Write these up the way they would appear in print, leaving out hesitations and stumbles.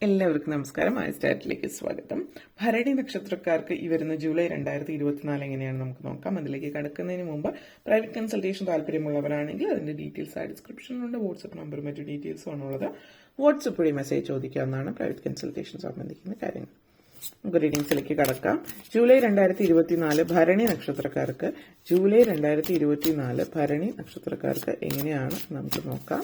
എല്ലാവർക്കും നമസ്കാരം. ഐസ്റ്റാറ്റിലേക്ക് സ്വാഗതം. ഭരണി നക്ഷത്രക്കാർക്ക് ഈ വരുന്ന ജൂലൈ 2024 എങ്ങനെയാണ് നമുക്ക് നോക്കാം. അതിലേക്ക് കടക്കുന്നതിന് മുമ്പ് പ്രൈവറ്റ് കൺസൾട്ടേഷൻ താല്പര്യമുള്ളവരാണെങ്കിൽ അതിന്റെ ഡീറ്റെയിൽസ് ഡിസ്ക്രിപ്ഷനിലുണ്ട്. വാട്സ്ആപ്പ് നമ്പറും മറ്റു ഡീറ്റെയിൽസും ആണുള്ളത്. വാട്സ്ആപ്പ് വഴി മെസ്സേജ് ചോദിക്കാവുന്നതാണ് പ്രൈവറ്റ് കൺസൾട്ടേഷൻ സംബന്ധിക്കുന്ന കാര്യങ്ങൾ. നമുക്ക് റീഡിങ്സിലേക്ക് കടക്കാം. ജൂലൈ 2024 ഭരണി നക്ഷത്രക്കാർക്ക് ഭരണി നക്ഷത്രക്കാർക്ക് എങ്ങനെയാണ് നമുക്ക് നോക്കാം.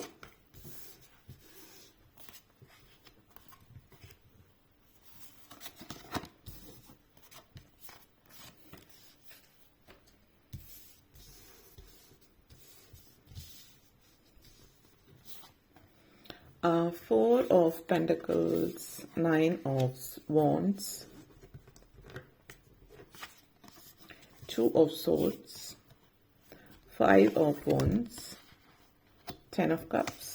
Four of Pentacles, Nine of Wands, Two of Swords, Five of Wands, Ten of Cups,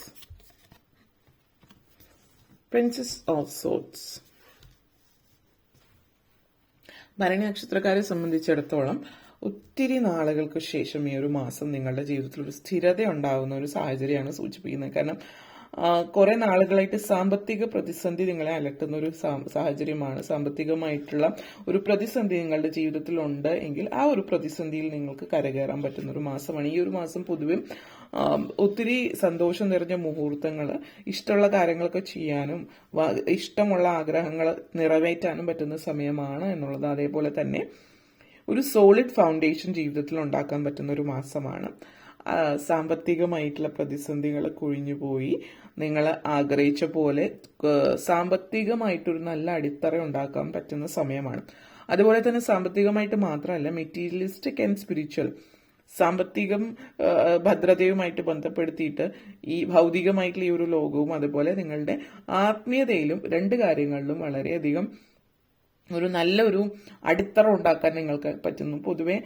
Princess of Swords. ഭരണി നക്ഷത്രക്കാരെ സംബന്ധിച്ചിടത്തോളം ഒത്തിരി നാളുകൾക്ക് ശേഷം ഈ ഒരു മാസം നിങ്ങളുടെ ജീവിതത്തിൽ ഒരു സ്ഥിരത ഉണ്ടാകുന്ന ഒരു സാഹചര്യമാണ് സൂചിപ്പിക്കുന്നത്. കാരണം കുറെ നാളുകളായിട്ട് സാമ്പത്തിക പ്രതിസന്ധി നിങ്ങളെ അലട്ടുന്ന ഒരു സാഹചര്യമാണ്. സാമ്പത്തികമായിട്ടുള്ള ഒരു പ്രതിസന്ധി നിങ്ങളുടെ ജീവിതത്തിൽ ഉണ്ട് എങ്കിൽ ആ ഒരു പ്രതിസന്ധിയിൽ നിങ്ങൾക്ക് കരകയറാൻ പറ്റുന്ന ഒരു മാസമാണ്. ഈ ഒരു മാസം പൊതുവെ ഒത്തിരി സന്തോഷം നിറഞ്ഞ മുഹൂർത്തങ്ങൾ, ഇഷ്ടമുള്ള കാര്യങ്ങളൊക്കെ ചെയ്യാനും ഇഷ്ടമുള്ള ആഗ്രഹങ്ങൾ നിറവേറ്റാനും പറ്റുന്ന സമയമാണ് എന്നുള്ളത്. അതേപോലെ തന്നെ ഒരു സോളിഡ് ഫൗണ്ടേഷൻ ജീവിതത്തിൽ ഉണ്ടാക്കാൻ പറ്റുന്ന ഒരു മാസമാണ്. സാമ്പത്തികമായിട്ടുള്ള പ്രതിസന്ധികൾ കൊഴിഞ്ഞുപോയി നിങ്ങൾ ആഗ്രഹിച്ച പോലെ സാമ്പത്തികമായിട്ടൊരു നല്ല അടിത്തറ ഉണ്ടാക്കാൻ പറ്റുന്ന സമയമാണ്. അതുപോലെ തന്നെ സാമ്പത്തികമായിട്ട് മാത്രമല്ല, മെറ്റീരിയലിസ്റ്റിക് ആൻഡ് സ്പിരിച്വൽ, സാമ്പത്തികം ഭദ്രതയുമായിട്ട് ബന്ധപ്പെടുത്തിയിട്ട് ഈ ഭൗതികമായിട്ടുള്ള ഈ ഒരു ലോകവും അതുപോലെ നിങ്ങളുടെ ആത്മീയതയിലും രണ്ട് കാര്യങ്ങളിലും വളരെയധികം ഒരു നല്ലൊരു അടിത്തറ ഉണ്ടാക്കാൻ നിങ്ങൾക്ക് പറ്റുന്നു. പൊതുവെ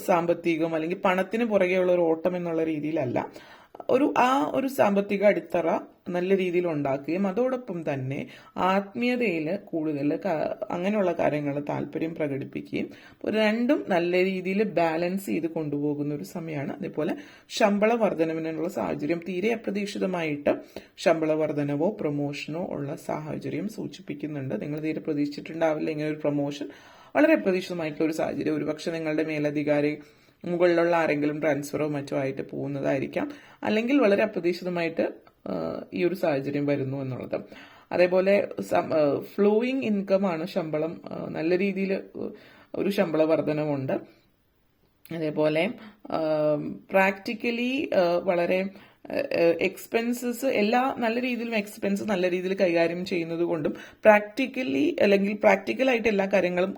സാമ്പത്തികം അല്ലെങ്കിൽ പണത്തിന് പുറകെയുള്ള ഒരു ഓട്ടം എന്നുള്ള രീതിയിലല്ല, ഒരു സാമ്പത്തിക അടിത്തറ നല്ല രീതിയിൽ ഉണ്ടാക്കുകയും അതോടൊപ്പം തന്നെ ആത്മീയതയിൽ കൂടുതൽ അങ്ങനെയുള്ള കാര്യങ്ങൾ താല്പര്യം പ്രകടിപ്പിക്കുകയും രണ്ടും നല്ല രീതിയിൽ ബാലൻസ് ചെയ്ത് കൊണ്ടുപോകുന്ന ഒരു സമയമാണ്. അതേപോലെ ശമ്പള വർധനവിനുള്ള സാഹചര്യം, തീരെ അപ്രതീക്ഷിതമായിട്ട് ശമ്പള വർധനവോ പ്രൊമോഷനോ ഉള്ള സാഹചര്യം സൂചിപ്പിക്കുന്നുണ്ട്. നിങ്ങൾ തീരെ പ്രതീക്ഷിച്ചിട്ടുണ്ടാവില്ല ഇങ്ങനെ ഒരു പ്രൊമോഷൻ. വളരെ അപ്രതീക്ഷിതമായിട്ടുള്ള ഒരു സാഹചര്യം. ഒരുപക്ഷെ നിങ്ങളുടെ മേലധികാരി മുകളിലുള്ള ആരെങ്കിലും ട്രാൻസ്ഫറോ മറ്റോ ആയിട്ട് പോകുന്നതായിരിക്കാം, അല്ലെങ്കിൽ വളരെ അപ്രതീക്ഷിതമായിട്ട് ഈ ഒരു സാഹചര്യം വരുന്നു എന്നുള്ളത്. അതേപോലെ ഫ്ലോയിങ് ഇൻകം ആണ് ശമ്പളം, നല്ല രീതിയിൽ ഒരു ശമ്പള വർധനവുണ്ട്. അതേപോലെ പ്രാക്ടിക്കലി വളരെ എക്സ്പെൻസസ് നല്ല രീതിയിലും എക്സ്പെൻസ് നല്ല രീതിയിൽ കൈകാര്യം ചെയ്യുന്നത് കൊണ്ടും പ്രാക്ടിക്കലായിട്ട് എല്ലാ കാര്യങ്ങളും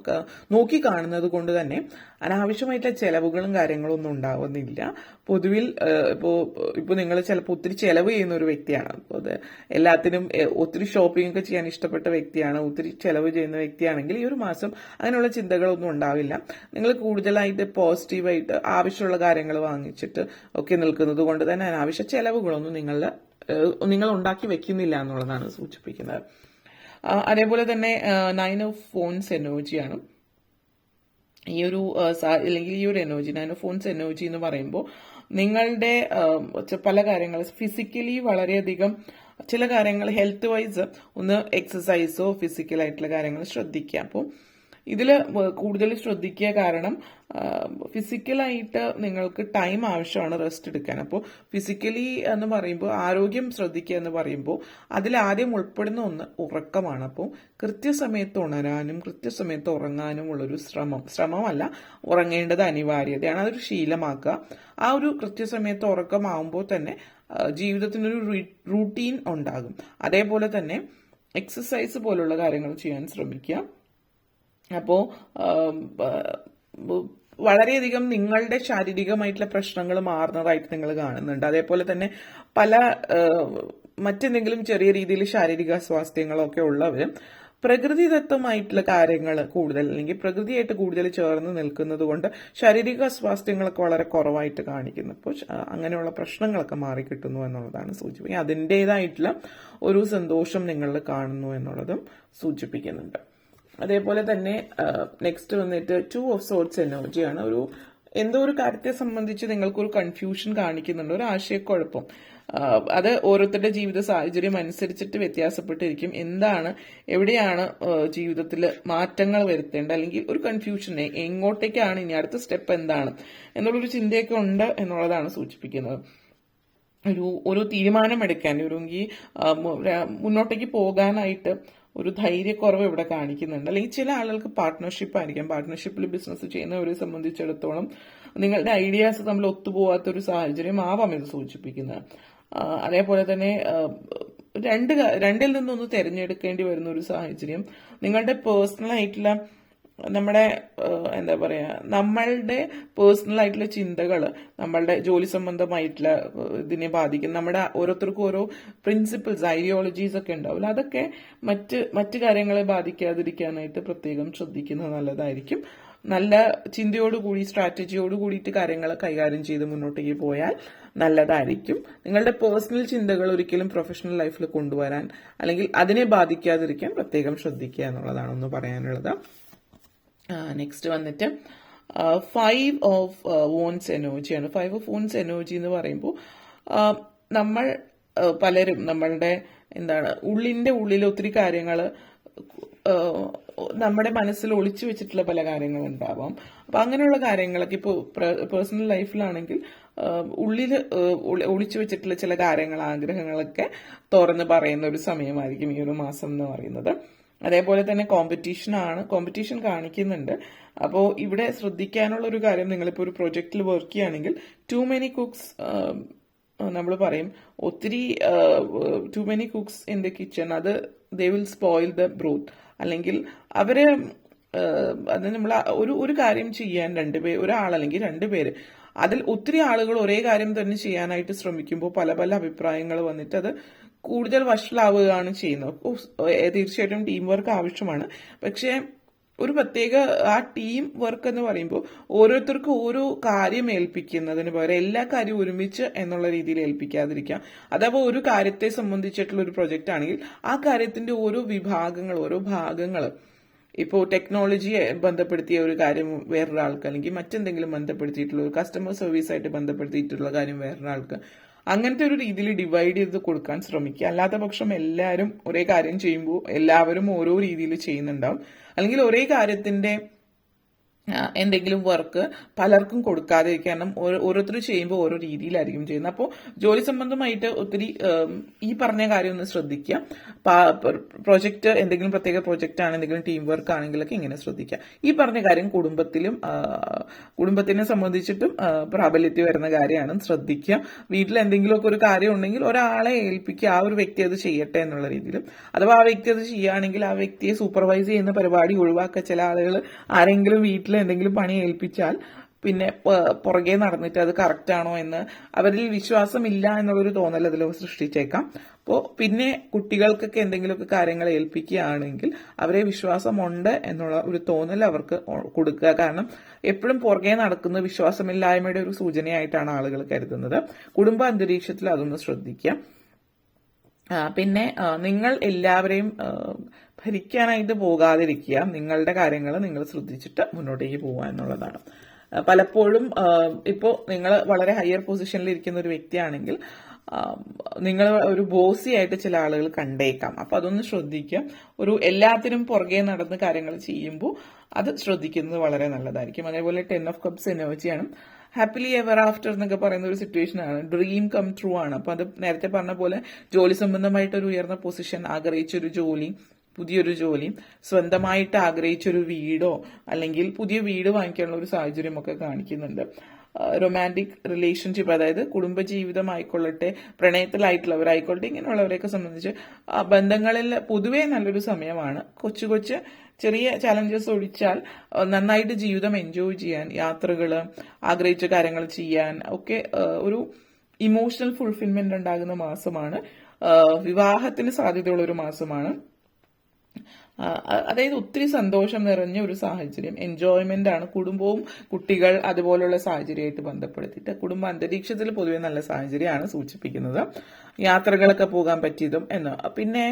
നോക്കി കാണുന്നത് കൊണ്ട് തന്നെ അനാവശ്യമായിട്ടുള്ള ചെലവുകളും കാര്യങ്ങളും ഒന്നും ഉണ്ടാവുന്നില്ല. പൊതുവിൽ ഇപ്പോൾ നിങ്ങൾ ചിലപ്പോൾ ഒത്തിരി ചെലവ് ചെയ്യുന്ന ഒരു വ്യക്തിയാണ്, അപ്പോൾ എല്ലാത്തിനും ഒത്തിരി ഷോപ്പിംഗ് ഒക്കെ ചെയ്യാൻ ഇഷ്ടപ്പെട്ട വ്യക്തിയാണ്, ഒത്തിരി ചെലവ് ചെയ്യുന്ന വ്യക്തിയാണെങ്കിൽ ഈ ഒരു മാസം അങ്ങനെയുള്ള ചിന്തകളൊന്നും ഉണ്ടാവില്ല. നിങ്ങൾ കൂടുതലായിട്ട് പോസിറ്റീവായിട്ട് ആവശ്യമുള്ള കാര്യങ്ങൾ വാങ്ങിച്ചിട്ട് ഒക്കെ നിൽക്കുന്നത് കൊണ്ട് തന്നെ അനാവശ്യ ചെലവുകളൊന്നും നിങ്ങൾ ഉണ്ടാക്കി വെക്കുന്നില്ല എന്നുള്ളതാണ് സൂചിപ്പിക്കുന്നത്. അതേപോലെ തന്നെ 9 ഓഫ് ഫോൺസ് എനർജിയാണ് ഈ ഒരു എനർജി. 9 ഓഫ് ഫോൺസ് എനർജി എന്ന് പറയുമ്പോൾ നിങ്ങളുടെ പല കാര്യങ്ങൾ ഫിസിക്കലി വളരെയധികം ചില കാര്യങ്ങൾ ഹെൽത്ത് വൈസ് ഒന്ന് എക്സസൈസോ ഫിസിക്കലായിട്ടുള്ള കാര്യങ്ങൾ ശ്രദ്ധിക്കുക. അപ്പോൾ ഇതിൽ കൂടുതൽ ശ്രദ്ധിക്കുക, കാരണം ഫിസിക്കലായിട്ട് നിങ്ങൾക്ക് ടൈം ആവശ്യമാണ് റെസ്റ്റ് എടുക്കാൻ. അപ്പോൾ ഫിസിക്കലി എന്ന് പറയുമ്പോൾ ആരോഗ്യം ശ്രദ്ധിക്കുക എന്ന് പറയുമ്പോൾ അതിലാദ്യം ഉൾപ്പെടുന്ന ഒന്ന് ഉറക്കമാണ്. അപ്പോൾ കൃത്യസമയത്ത് ഉണരാനും കൃത്യസമയത്ത് ഉറങ്ങാനും ഉള്ളൊരു ശ്രമമല്ല, ഉറങ്ങേണ്ടത് അനിവാര്യതയാണ്. അതൊരു ശീലമാക്കുക. ആ ഒരു കൃത്യസമയത്ത് ഉറക്കമാവുമ്പോൾ തന്നെ ജീവിതത്തിനൊരു റൂട്ടീൻ ഉണ്ടാകും. അതേപോലെ തന്നെ എക്സസൈസ് പോലുള്ള കാര്യങ്ങൾ ചെയ്യാൻ ശ്രമിക്കുക. അപ്പോൾ വളരെയധികം നിങ്ങളുടെ ശാരീരികമായിട്ടുള്ള പ്രശ്നങ്ങൾ മാറുന്നതായിട്ട് നിങ്ങൾ കാണുന്നുണ്ട്. അതേപോലെ തന്നെ മറ്റെന്തെങ്കിലും ചെറിയ രീതിയിൽ ശാരീരിക അസ്വാസ്ഥ്യങ്ങളൊക്കെ ഉള്ളവരും പ്രകൃതിദത്തമായിട്ടുള്ള കാര്യങ്ങൾ കൂടുതൽ അല്ലെങ്കിൽ പ്രകൃതിയായിട്ട് കൂടുതൽ ചേർന്ന് നിൽക്കുന്നത് കൊണ്ട് ശാരീരിക അസ്വാസ്ഥ്യങ്ങളൊക്കെ വളരെ കുറവായിട്ട് കാണിക്കുന്നു. അപ്പോൾ അങ്ങനെയുള്ള പ്രശ്നങ്ങളൊക്കെ മാറിക്കിട്ടുന്നു എന്നുള്ളതാണ് സൂചിപ്പിക്കുന്നത്. അതിൻ്റെതായിട്ടുള്ള ഒരു സന്തോഷം നിങ്ങളിൽ കാണുന്നു എന്നുള്ളതും സൂചിപ്പിക്കുന്നുണ്ട്. അതേപോലെ തന്നെ നെക്സ്റ്റ് വന്നിട്ട് 2 ഓഫ് സോർട്സ് എനർജിയാണ്. എന്തോ ഒരു കാര്യത്തെ സംബന്ധിച്ച് നിങ്ങൾക്കൊരു കൺഫ്യൂഷൻ കാണിക്കുന്നുണ്ട്, ഒരു ആശയക്കുഴപ്പം. അത് ഓരോരുത്തരുടെ ജീവിത സാഹചര്യം അനുസരിച്ചിട്ട് വ്യത്യാസപ്പെട്ടിരിക്കും. എവിടെയാണ് ജീവിതത്തിൽ മാറ്റങ്ങൾ വരുത്തേണ്ടത്, അല്ലെങ്കിൽ ഒരു കൺഫ്യൂഷൻ, എങ്ങോട്ടേക്കാണ് ഇനി അടുത്ത സ്റ്റെപ്പ് എന്താണ് എന്നുള്ളൊരു ചിന്തയൊക്കെ ഉണ്ട് എന്നുള്ളതാണ് സൂചിപ്പിക്കുന്നത്. ഒരു തീരുമാനമെടുക്കാൻ മുന്നോട്ടേക്ക് പോകാനായിട്ട് ഒരു ധൈര്യക്കുറവ് ഇവിടെ കാണിക്കുന്നുണ്ട്. അല്ലെങ്കിൽ ചില ആളുകൾക്ക് പാർട്ട്ണർഷിപ്പ് ആയിരിക്കാം. പാർട്ട്ണർഷിപ്പിൽ ബിസിനസ് ചെയ്യുന്നവരെ സംബന്ധിച്ചിടത്തോളം നിങ്ങളുടെ ഐഡിയാസ് തമ്മിൽ ഒത്തുപോകാത്ത ഒരു സാഹചര്യം ആവാം ഇത് സൂചിപ്പിക്കുന്നത്. അതേപോലെ തന്നെ രണ്ടിൽ നിന്നൊന്ന് തിരഞ്ഞെടുക്കേണ്ടി വരുന്ന ഒരു സാഹചര്യം. നിങ്ങളുടെ പേഴ്സണൽ ആയിട്ടുള്ള നമ്മളുടെ പേഴ്സണൽ ആയിട്ടുള്ള ചിന്തകൾ നമ്മളുടെ ജോലി സംബന്ധമായിട്ടുള്ള ഇതിനെ ബാധിക്കും. നമ്മുടെ ഓരോരുത്തർക്കും ഓരോ പ്രിൻസിപ്പിൾസ്, ഐഡിയോളജീസ് ഒക്കെ ഉണ്ടാവില്ല. അതൊക്കെ മറ്റ് കാര്യങ്ങളെ ബാധിക്കാതിരിക്കാനായിട്ട് പ്രത്യേകം ശ്രദ്ധിക്കുന്നത് നല്ലതായിരിക്കും. നല്ല ചിന്തയോടുകൂടി, സ്ട്രാറ്റജിയോട് കൂടിയിട്ട് കാര്യങ്ങൾ കൈകാര്യം ചെയ്ത് മുന്നോട്ടേക്ക് പോയാൽ നല്ലതായിരിക്കും. നിങ്ങളുടെ പേഴ്സണൽ ചിന്തകൾ ഒരിക്കലും പ്രൊഫഷണൽ ലൈഫിൽ കൊണ്ടുവരാൻ അല്ലെങ്കിൽ അതിനെ ബാധിക്കാതിരിക്കാൻ പ്രത്യേകം ശ്രദ്ധിക്കുക എന്നുള്ളതാണ് ഒന്ന് പറയാനുള്ളത്. നെക്സ്റ്റ് വന്നിട്ട് 5 ഓഫ് വോൺസ് എനർജിയാണ്. 5 ഓഫ് വോൺസ് എനർജി എന്ന് പറയുമ്പോൾ നമ്മൾ പലരും നമ്മളുടെ ഉള്ളിന്റെ ഉള്ളിൽ ഒത്തിരി കാര്യങ്ങൾ, നമ്മുടെ മനസ്സിൽ ഒളിച്ചു വെച്ചിട്ടുള്ള പല കാര്യങ്ങളും ഉണ്ടാവാം. അപ്പൊ അങ്ങനെയുള്ള കാര്യങ്ങളൊക്കെ ഇപ്പോൾ പേഴ്സണൽ ലൈഫിലാണെങ്കിൽ ഉള്ളിൽ ഒളിച്ചു വെച്ചിട്ടുള്ള ചില കാര്യങ്ങൾ, ആഗ്രഹങ്ങളൊക്കെ തുറന്ന് പറയുന്ന ഒരു സമയമായിരിക്കും ഈ ഒരു മാസം എന്ന് പറയുന്നത്. അതേപോലെ തന്നെ കോമ്പറ്റീഷൻ കാണിക്കുന്നുണ്ട്. അപ്പോൾ ഇവിടെ ശ്രദ്ധിക്കാനുള്ള ഒരു കാര്യം, നിങ്ങളിപ്പോൾ ഒരു പ്രൊജക്റ്റിൽ വർക്ക് ചെയ്യുകയാണെങ്കിൽ ടു മെനി കുക്സ്, നമ്മൾ പറയും ഒത്തിരി too many cooks in the kitchen, അത് they will spoil the broth. അല്ലെങ്കിൽ അവര് അത് നമ്മൾ ഒരു കാര്യം ചെയ്യാൻ ഒരാൾ അല്ലെങ്കിൽ 2 പേര്, അതിൽ ഒത്തിരി ആളുകൾ ഒരേ കാര്യം തന്നെ ചെയ്യാനായിട്ട് ശ്രമിക്കുമ്പോൾ പല പല അഭിപ്രായങ്ങൾ വന്നിട്ട് അത് കൂടുതൽ വഷളാവുകയാണ് ചെയ്യുന്നത്. തീർച്ചയായിട്ടും ടീം വർക്ക് ആവശ്യമാണ്. പക്ഷേ ഒരു പ്രത്യേക ആ ടീം വർക്ക് എന്ന് പറയുമ്പോൾ ഓരോരുത്തർക്കും ഓരോ കാര്യം ഏൽപ്പിക്കുന്നതിന് പകരം എല്ലാ കാര്യവും ഒരുമിച്ച് എന്നുള്ള രീതിയിൽ ഏൽപ്പിക്കാതിരിക്കാം. അഥവാ ഒരു കാര്യത്തെ സംബന്ധിച്ചിട്ടുള്ള ഒരു പ്രൊജക്റ്റ് ആണെങ്കിൽ ആ കാര്യത്തിന്റെ ഓരോ ഭാഗങ്ങൾ, ഇപ്പോൾ ടെക്നോളജിയെ ബന്ധപ്പെടുത്തിയ ഒരു കാര്യം വേറൊരാൾക്ക്, അല്ലെങ്കിൽ മറ്റെന്തെങ്കിലും ബന്ധപ്പെടുത്തിയിട്ടുള്ള ഒരു കസ്റ്റമർ സർവീസായിട്ട് ബന്ധപ്പെടുത്തിയിട്ടുള്ള കാര്യം വേറൊരാൾക്ക്, അങ്ങനത്തെ ഒരു രീതിയിൽ ഡിവൈഡ് ചെയ്ത് കൊടുക്കാൻ ശ്രമിക്കുക. അല്ലാത്ത പക്ഷം എല്ലാവരും ഒരേ കാര്യം ചെയ്യുമ്പോൾ എല്ലാവരും ഓരോ രീതിയിൽ ചെയ്യുന്നുണ്ടാവും. അല്ലെങ്കിൽ ഒരേ കാര്യത്തിന്റെ എന്തെങ്കിലും വർക്ക് പലർക്കും കൊടുക്കാതിരിക്കുക. കാരണം ഓരോരുത്തർ ചെയ്യുമ്പോൾ ഓരോ രീതിയിലായിരിക്കും ചെയ്യുന്നത്. അപ്പോൾ ജോലി സംബന്ധമായിട്ട് ഒത്തിരി ഈ പറഞ്ഞ കാര്യം ഒന്ന് ശ്രദ്ധിക്കുക. പ്രൊജക്ട് എന്തെങ്കിലും പ്രത്യേക പ്രൊജക്റ്റ് ആണ്, എന്തെങ്കിലും ടീം വർക്ക് ആണെങ്കിലൊക്കെ ഇങ്ങനെ ശ്രദ്ധിക്കുക. ഈ പറഞ്ഞ കാര്യം കുടുംബത്തിനെ സംബന്ധിച്ചിട്ടും പ്രാബല്യത്തിൽ വരുന്ന കാര്യമാണ്, ശ്രദ്ധിക്കുക. വീട്ടിൽ എന്തെങ്കിലുമൊക്കെ ഒരു കാര്യം ഉണ്ടെങ്കിൽ ഒരാളെ ഏൽപ്പിക്കുക, ആ ഒരു വ്യക്തി അത് ചെയ്യട്ടെ എന്നുള്ള രീതിയിലും. അഥവാ ആ വ്യക്തി അത് ചെയ്യുകയാണെങ്കിൽ ആ വ്യക്തിയെ സൂപ്പർവൈസ് ചെയ്യുന്ന പരിപാടി ഒഴിവാക്കുക. ചില ആളുകൾ ആരെങ്കിലും വീട്ടിൽ എന്തെങ്കിലും പണി ഏൽപ്പിച്ചാൽ പിന്നെ പുറകെ നടന്നിട്ട് അത് കറക്റ്റ് ആണോ എന്ന് അവരിൽ വിശ്വാസമില്ല എന്നുള്ളൊരു തോന്നൽ അതിൽ സൃഷ്ടിച്ചേക്കാം. അപ്പോൾ പിന്നെ കുട്ടികൾക്കൊക്കെ എന്തെങ്കിലുമൊക്കെ കാര്യങ്ങൾ ഏൽപ്പിക്കുകയാണെങ്കിൽ അവരെ വിശ്വാസമുണ്ട് എന്നുള്ള ഒരു തോന്നൽ അവർക്ക് കൊടുക്കുക. കാരണം എപ്പോഴും പുറകെ നടക്കുന്ന വിശ്വാസമില്ലായ്മയുടെ ഒരു സൂചനയായിട്ടാണ് ആളുകൾ കരുതുന്നത്. കുടുംബ അന്തരീക്ഷത്തിൽ അതൊന്ന് ശ്രദ്ധിക്കുക. പിന്നെ നിങ്ങൾ എല്ലാവരെയും ഭരിക്കാനായിട്ട് പോകാതിരിക്കുക. നിങ്ങളുടെ കാര്യങ്ങൾ നിങ്ങൾ ശ്രദ്ധിച്ചിട്ട് മുന്നോട്ടേക്ക് പോവുക എന്നുള്ളതാണ്. പലപ്പോഴും ഇപ്പോൾ നിങ്ങൾ വളരെ ഹയർ പൊസിഷനിൽ ഇരിക്കുന്ന ഒരു വ്യക്തിയാണെങ്കിൽ നിങ്ങൾ ഒരു ബോസി ആയിട്ട് ചില ആളുകൾ കണ്ടേക്കാം. അപ്പൊ അതൊന്ന് ശ്രദ്ധിക്കുക. എല്ലാത്തിനും പുറകെ നടന്ന് കാര്യങ്ങൾ ചെയ്യുമ്പോൾ അത് ശ്രദ്ധിക്കുന്നത് വളരെ നല്ലതായിരിക്കും. അതേപോലെ 10 ഓഫ് കപ്സ് എനർജിയാണ്. ഹാപ്പിലി എവർ ആഫ്റ്റർ എന്നൊക്കെ പറയുന്ന ഒരു സിറ്റുവേഷൻ ആണ്. ഡ്രീം കം ട്രൂ ആണ്. അപ്പൊ അത് നേരത്തെ പറഞ്ഞ പോലെ ജോലി സംബന്ധമായിട്ട് ഒരു ഉയർന്ന പൊസിഷൻ, ആഗ്രഹിച്ചൊരു ജോലി, പുതിയൊരു ജോലി, സ്വന്തമായിട്ട് ആഗ്രഹിച്ചൊരു വീടോ അല്ലെങ്കിൽ പുതിയ വീട് വാങ്ങിക്കാനുള്ള ഒരു സാഹചര്യമൊക്കെ കാണിക്കുന്നുണ്ട്. റൊമാൻറ്റിക് റിലേഷൻഷിപ്പ്, അതായത് കുടുംബജീവിതം ആയിക്കൊള്ളട്ടെ, പ്രണയത്തിലായിട്ടുള്ളവരായിക്കൊള്ളട്ടെ, ഇങ്ങനെയുള്ളവരെയൊക്കെ സംബന്ധിച്ച് ബന്ധങ്ങളിൽ പൊതുവേ നല്ലൊരു സമയമാണ്. കൊച്ചു ചെറിയ ചലഞ്ചസ് ഒഴിച്ചാൽ നന്നായിട്ട് ജീവിതം എൻജോയ് ചെയ്യാൻ, യാത്രകൾ, ആഗ്രഹിച്ച കാര്യങ്ങൾ ചെയ്യാൻ ഒക്കെ ഒരു ഇമോഷണൽ ഫുൾഫിൽമെന്റ് ഉണ്ടാകുന്ന മാസമാണ്. വിവാഹത്തിന് സാധ്യതയുള്ള ഒരു മാസമാണ്. അതായത് ഒത്തിരി സന്തോഷം നിറഞ്ഞ ഒരു സാഹചര്യം, എൻജോയ്മെന്റ് ആണ്. കുടുംബവും കുട്ടികൾ അതുപോലുള്ള സാഹചര്യമായിട്ട് ബന്ധപ്പെടുത്തിയിട്ട് കുടുംബ അന്തരീക്ഷത്തിൽ പൊതുവെ നല്ല സാഹചര്യമാണ് സൂചിപ്പിക്കുന്നത്. യാത്രകളൊക്കെ പോകാൻ പറ്റിയതും എന്ന്. പിന്നെ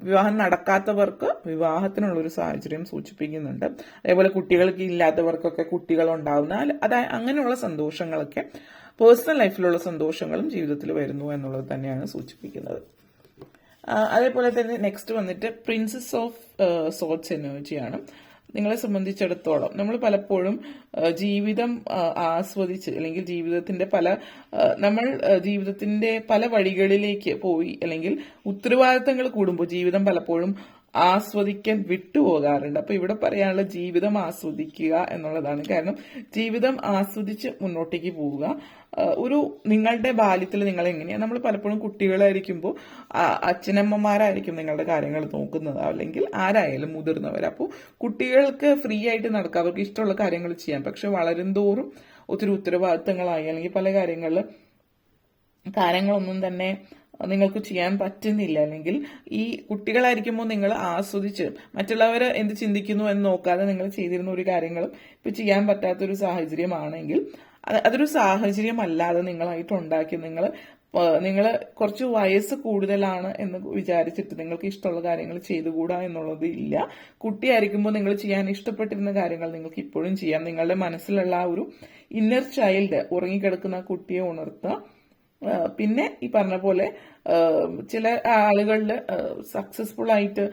വിവാഹം നടക്കാത്തവർക്ക് വിവാഹത്തിനുള്ള ഒരു സാഹചര്യം സൂചിപ്പിക്കുന്നുണ്ട്. അതേപോലെ കുട്ടികൾക്ക് ഇല്ലാത്തവർക്കൊക്കെ കുട്ടികൾ ഉണ്ടാവുന്ന അങ്ങനെയുള്ള സന്തോഷങ്ങളൊക്കെ പേഴ്സണൽ ലൈഫിലുള്ള സന്തോഷങ്ങളും ജീവിതത്തിൽ വരുന്നു എന്നുള്ളത് തന്നെയാണ് സൂചിപ്പിക്കുന്നത്. അതേപോലെ തന്നെ നെക്സ്റ്റ് വന്നിട്ട് പ്രിൻസസ് ഓഫ് സോർട്സ് എനർജിയാണ്. നിങ്ങളെ സംബന്ധിച്ചിടത്തോളം നമ്മൾ പലപ്പോഴും ജീവിതം ആസ്വദിച്ച് അല്ലെങ്കിൽ നമ്മൾ ജീവിതത്തിന്റെ പല വഴികളിലേക്ക് പോയി അല്ലെങ്കിൽ ഉത്തരവാദിത്തങ്ങൾ കൂടുമ്പോൾ ജീവിതം പലപ്പോഴും ആസ്വദിക്കാൻ വിട്ടുപോകാറുണ്ട്. അപ്പൊ ഇവിടെ പറയാനുള്ള ജീവിതം ആസ്വദിക്കുക എന്നുള്ളതാണ്. കാരണം ജീവിതം ആസ്വദിച്ച് മുന്നോട്ടേക്ക് പോവുക. നിങ്ങളുടെ ബാല്യത്തിൽ നിങ്ങൾ എങ്ങനെയാണ്, നമ്മൾ പലപ്പോഴും കുട്ടികളായിരിക്കുമ്പോൾ അച്ഛനമ്മമാരായിരിക്കും നിങ്ങളുടെ കാര്യങ്ങൾ നോക്കുന്നത്, അല്ലെങ്കിൽ ആരായാലും മുതിർന്നവർ. അപ്പോൾ കുട്ടികൾക്ക് ഫ്രീ ആയിട്ട് നടക്കുക, അവർക്ക് ഇഷ്ടമുള്ള കാര്യങ്ങൾ ചെയ്യാം. പക്ഷെ വളരും തോറും ഒത്തിരി ഉത്തരവാദിത്തങ്ങളായി അല്ലെങ്കിൽ പല കാര്യങ്ങളൊന്നും തന്നെ നിങ്ങൾക്ക് ചെയ്യാൻ പറ്റുന്നില്ല. അല്ലെങ്കിൽ ഈ കുട്ടികളായിരിക്കുമ്പോൾ നിങ്ങൾ ആസ്വദിച്ച് മറ്റുള്ളവർ എന്ത് ചിന്തിക്കുന്നു എന്ന് നോക്കാതെ നിങ്ങൾ ചെയ്തിരുന്ന ഒരു കാര്യങ്ങളും ഇപ്പൊ ചെയ്യാൻ പറ്റാത്തൊരു സാഹചര്യമാണെങ്കിൽ അതൊരു സാഹചര്യമല്ലാതെ നിങ്ങളായിട്ട് ഉണ്ടാക്കി നിങ്ങൾ കുറച്ച് വയസ്സ് കൂടുതലാണ് എന്ന് വിചാരിച്ചിട്ട് നിങ്ങൾക്ക് ഇഷ്ടമുള്ള കാര്യങ്ങൾ ചെയ്തുകൂടാ എന്നുള്ളത് ഇല്ല. കുട്ടിയായിരിക്കുമ്പോൾ നിങ്ങൾ ചെയ്യാൻ ഇഷ്ടപ്പെട്ടിരുന്ന കാര്യങ്ങൾ നിങ്ങൾക്ക് ഇപ്പോഴും ചെയ്യാം. നിങ്ങളുടെ മനസ്സിലുള്ള ആ ഒരു ഇന്നർ ചൈൽഡ്, ഉറങ്ങിക്കിടക്കുന്ന കുട്ടിയെ ഉണർത്തുക. പിന്നെ ഈ പറഞ്ഞ പോലെ ചില ആളുകളിൽ സക്സസ്ഫുൾ ആയിട്ട്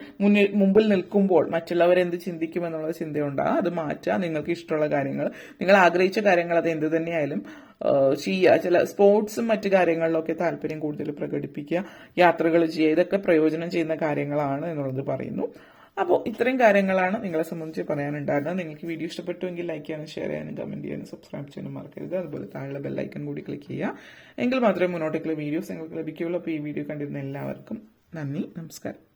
മുമ്പിൽ നിൽക്കുമ്പോൾ മറ്റുള്ളവർ എന്ത് ചിന്തിക്കും എന്നുള്ള ചിന്തയുണ്ടാകും. അത് മാറ്റുക. നിങ്ങൾക്ക് ഇഷ്ടമുള്ള കാര്യങ്ങൾ, നിങ്ങൾ ആഗ്രഹിച്ച കാര്യങ്ങൾ അത് എന്ത് തന്നെയായാലും ചെയ്യുക. ചില സ്പോർട്സും മറ്റു കാര്യങ്ങളിലൊക്കെ താല്പര്യം കൂടുതൽ പ്രകടിപ്പിക്കുക, യാത്രകൾ ചെയ്യുക. ഇതൊക്കെ പ്രയോജനം ചെയ്യുന്ന കാര്യങ്ങളാണ് എന്നുള്ളത് പറയുന്നു. അപ്പോൾ ഇത്രയും കാര്യങ്ങളാണ് നിങ്ങളെ സംബന്ധിച്ച് പറയാനുണ്ടായിരുന്നത്. നിങ്ങൾക്ക് വീഡിയോ ഇഷ്ടപ്പെട്ടുവെങ്കിൽ ലൈക്ക് ചെയ്യാനും ഷെയർ ചെയ്യാനും കമന്റ് ചെയ്യാനും സബ്സ്ക്രൈബ് ചെയ്യാനും മറക്കരുത്. അതുപോലെ താഴെ ബെല്ലൈക്കൺ കൂടി ക്ലിക്ക് ചെയ്യുക. എങ്കിൽ മാത്രമേ മുന്നോട്ടേക്കുള്ള വീഡിയോസ് നിങ്ങൾക്ക് ലഭിക്കുകയുള്ളൂ. അപ്പോൾ ഈ വീഡിയോ കണ്ടിരുന്ന എല്ലാവർക്കും നന്ദി, നമസ്കാരം.